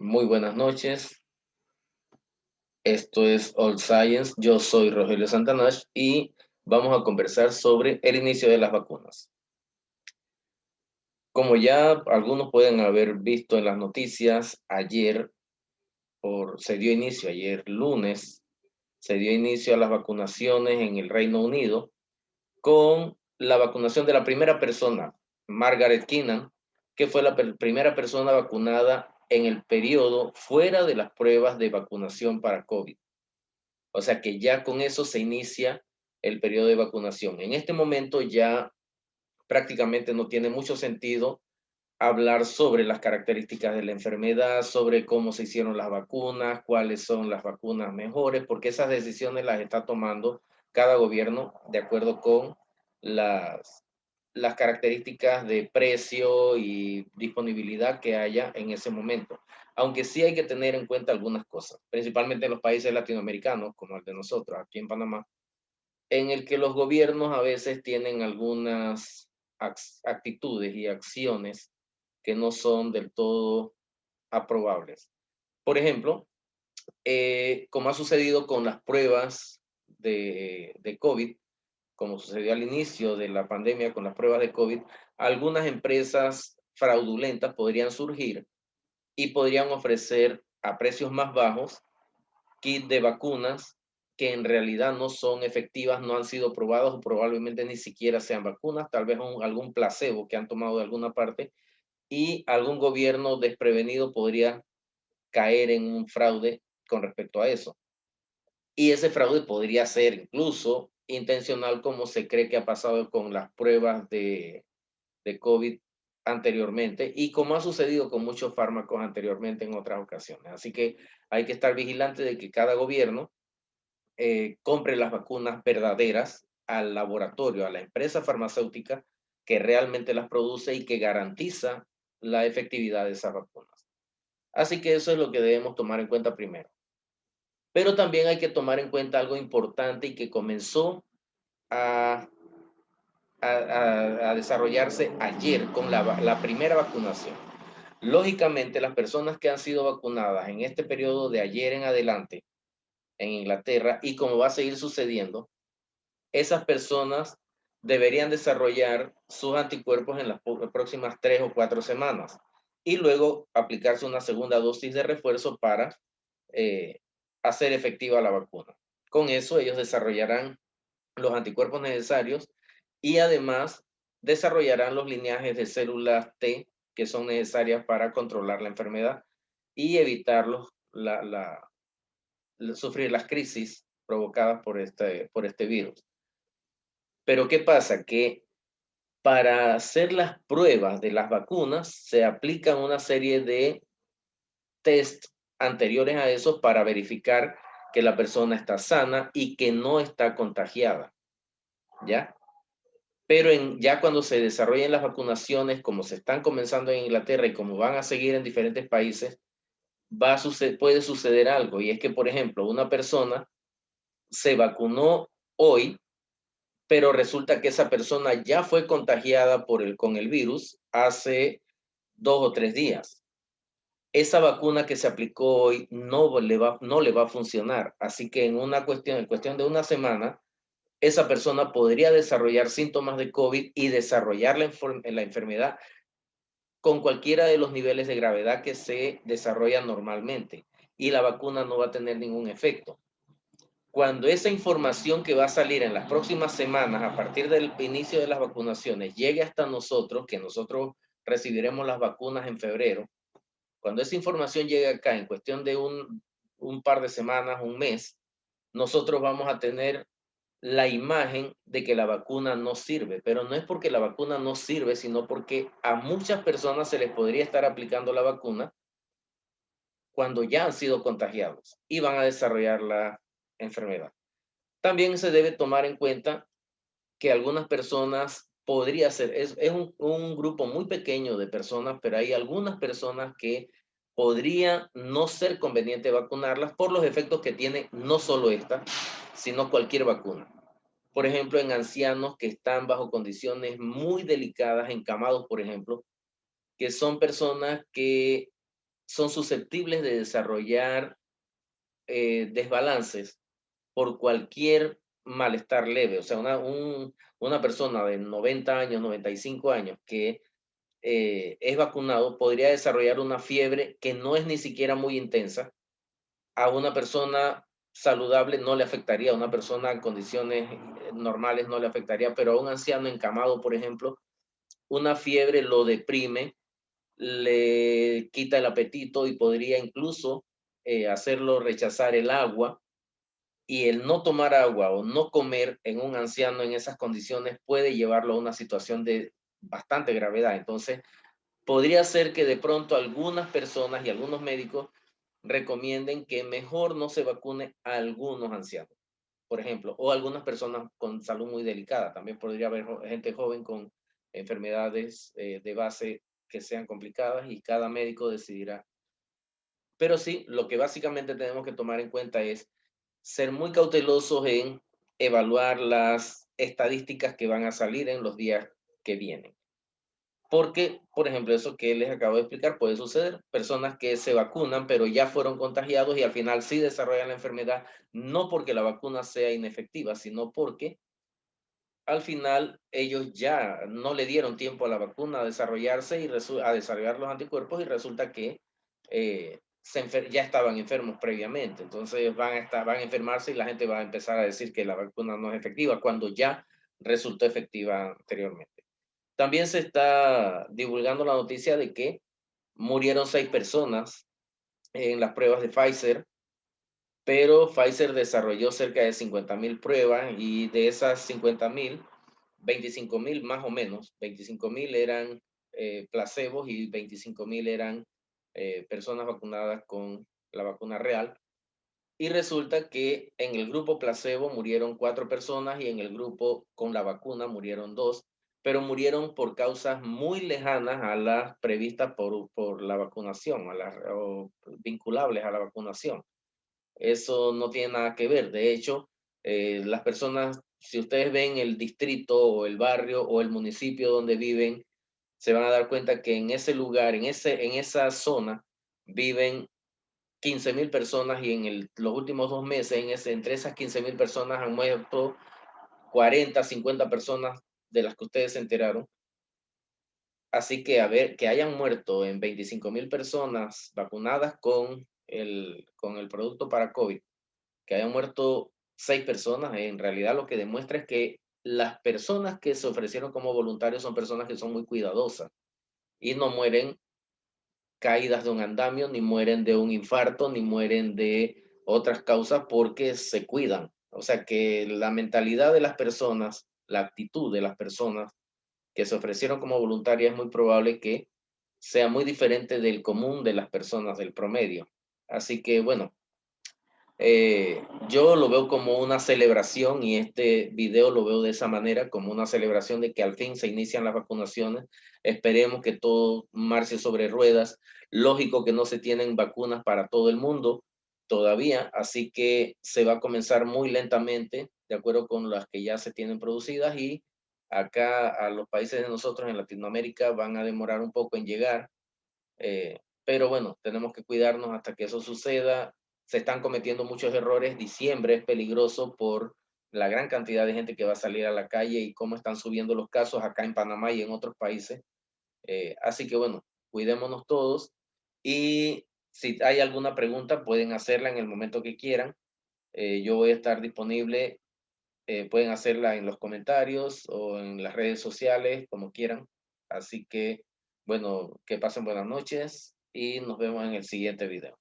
Muy buenas noches. Esto es All Science. Yo soy Rogelio Santanash y vamos a conversar sobre el inicio de las vacunas. Como ya algunos pueden haber visto en las noticias, se dio inicio, ayer lunes, se dio inicio a las vacunaciones en el Reino Unido con la vacunación de la primera persona, Margaret Keenan, que fue la primera persona vacunada en el periodo fuera de las pruebas de vacunación para COVID. O sea que ya con eso se inicia el periodo de vacunación. En este momento ya prácticamente no tiene mucho sentido hablar sobre las características de la enfermedad, sobre cómo se hicieron las vacunas, cuáles son las vacunas mejores, porque esas decisiones las está tomando cada gobierno de acuerdo con las, las características de precio y disponibilidad que haya en ese momento. Aunque sí hay que tener en cuenta algunas cosas, principalmente en los países latinoamericanos, como el de nosotros, aquí en Panamá, en el que los gobiernos a veces tienen algunas actitudes y acciones que no son del todo aprobables. Por ejemplo, como ha sucedido con las pruebas de COVID, como sucedió al inicio de la pandemia con las pruebas de COVID, algunas empresas fraudulentas podrían surgir y podrían ofrecer a precios más bajos kits de vacunas que en realidad no son efectivas, no han sido probados o probablemente ni siquiera sean vacunas, tal vez algún placebo que han tomado de alguna parte y algún gobierno desprevenido podría caer en un fraude con respecto a eso. Y ese fraude podría ser incluso intencional, como se cree que ha pasado con las pruebas de COVID anteriormente y como ha sucedido con muchos fármacos anteriormente en otras ocasiones. Así que hay que estar vigilante de que cada gobierno compre las vacunas verdaderas al laboratorio, a la empresa farmacéutica que realmente las produce y que garantiza la efectividad de esas vacunas. Así que eso es lo que debemos tomar en cuenta primero. Pero también hay que tomar en cuenta algo importante y que comenzó a, a desarrollarse ayer con la primera vacunación. Lógicamente, las personas que han sido vacunadas en este periodo de ayer en adelante en Inglaterra y como va a seguir sucediendo, esas personas deberían desarrollar sus anticuerpos en las próximas 3 o 4 semanas y luego aplicarse una segunda dosis de refuerzo para eh, hacer efectiva la vacuna. Con eso ellos desarrollarán los anticuerpos necesarios y además desarrollarán los lineajes de células T que son necesarias para controlar la enfermedad y evitar sufrir las crisis provocadas por este virus. Pero ¿qué pasa? Que para hacer las pruebas de las vacunas se aplican una serie de test anteriores a eso para verificar que la persona está sana y que no está contagiada, ¿ya? Pero ya cuando se desarrollen las vacunaciones, como se están comenzando en Inglaterra y como van a seguir en diferentes países, puede suceder algo. Y es que, por ejemplo, una persona se vacunó hoy, pero resulta que esa persona ya fue contagiada con el virus hace 2 o 3 días. Esa vacuna que se aplicó hoy no le va a funcionar. Así que en cuestión de una semana, esa persona podría desarrollar síntomas de COVID y desarrollar la enfermedad con cualquiera de los niveles de gravedad que se desarrollan normalmente. Y la vacuna no va a tener ningún efecto. Cuando esa información que va a salir en las próximas semanas, a partir del inicio de las vacunaciones, llegue hasta nosotros, que nosotros recibiremos las vacunas en febrero, cuando esa información llegue acá en cuestión de un par de semanas, un mes, nosotros vamos a tener la imagen de que la vacuna no sirve, pero no es porque la vacuna no sirve, sino porque a muchas personas se les podría estar aplicando la vacuna cuando ya han sido contagiados y van a desarrollar la enfermedad. También se debe tomar en cuenta que algunas personas podría ser, es un grupo muy pequeño de personas, pero hay algunas personas que podría no ser conveniente vacunarlas por los efectos que tiene no solo esta, sino cualquier vacuna. Por ejemplo, en ancianos que están bajo condiciones muy delicadas, encamados, por ejemplo, que son personas que son susceptibles de desarrollar desbalances por cualquier malestar leve. O sea, una persona de 90 años, 95 años que es vacunado podría desarrollar una fiebre que no es ni siquiera muy intensa. A una persona saludable no le afectaría, a una persona en condiciones normales no le afectaría, pero a un anciano encamado, por ejemplo, una fiebre lo deprime, le quita el apetito y podría incluso hacerlo rechazar el agua. Y el no tomar agua o no comer en un anciano en esas condiciones puede llevarlo a una situación de bastante gravedad. Entonces, podría ser que de pronto algunas personas y algunos médicos recomienden que mejor no se vacune a algunos ancianos, por ejemplo, o algunas personas con salud muy delicada. También podría haber gente joven con enfermedades de base que sean complicadas y cada médico decidirá. Pero sí, lo que básicamente tenemos que tomar en cuenta es ser muy cautelosos en evaluar las estadísticas que van a salir en los días que vienen. Porque, por ejemplo, eso que les acabo de explicar puede suceder. Personas que se vacunan, pero ya fueron contagiados y al final sí desarrollan la enfermedad, no porque la vacuna sea inefectiva, sino porque al final ellos ya no le dieron tiempo a la vacuna a desarrollarse y a desarrollar los anticuerpos y resulta que ya estaban enfermos previamente. Entonces van a enfermarse y la gente va a empezar a decir que la vacuna no es efectiva cuando ya resultó efectiva anteriormente. También se está divulgando la noticia de que murieron 6 personas en las pruebas de Pfizer, pero Pfizer desarrolló cerca de 50,000 pruebas y de esas 50,000, 25,000 más o menos, 25,000 eran placebos y 25,000 eran personas vacunadas con la vacuna real. Y resulta que en el grupo placebo murieron 4 personas y en el grupo con la vacuna murieron 2, pero murieron por causas muy lejanas a las previstas por la vacunación, o vinculables a la vacunación. Eso no tiene nada que ver. De hecho, las personas, si ustedes ven el distrito o el barrio o el municipio donde viven, se van a dar cuenta que en ese lugar, en esa zona, viven 15,000 personas y los últimos 2 meses, entre esas 15,000 personas han muerto 40, 50 personas de las que ustedes se enteraron. Así que a ver, que hayan muerto en 25,000 personas vacunadas con el producto para COVID, que hayan muerto 6 personas, en realidad lo que demuestra es que las personas que se ofrecieron como voluntarios son personas que son muy cuidadosas y no mueren caídas de un andamio, ni mueren de un infarto, ni mueren de otras causas porque se cuidan. O sea que la mentalidad de las personas, la actitud de las personas que se ofrecieron como voluntarias es muy probable que sea muy diferente del común de las personas, del promedio. Así que bueno, yo lo veo como una celebración y este video lo veo de esa manera, como una celebración de que al fin se inician las vacunaciones. Esperemos que todo marche sobre ruedas. Lógico que no se tienen vacunas para todo el mundo todavía, así que se va a comenzar muy lentamente, de acuerdo con las que ya se tienen producidas y acá a los países de nosotros en Latinoamérica van a demorar un poco en llegar. Pero bueno, tenemos que cuidarnos hasta que eso suceda. Se están cometiendo muchos errores. Diciembre es peligroso por la gran cantidad de gente que va a salir a la calle y cómo están subiendo los casos acá en Panamá y en otros países. Así que bueno, cuidémonos todos y si hay alguna pregunta pueden hacerla en el momento que quieran. Yo voy a estar disponible. Pueden hacerla en los comentarios o en las redes sociales, como quieran. Así que, bueno, que pasen buenas noches y nos vemos en el siguiente video.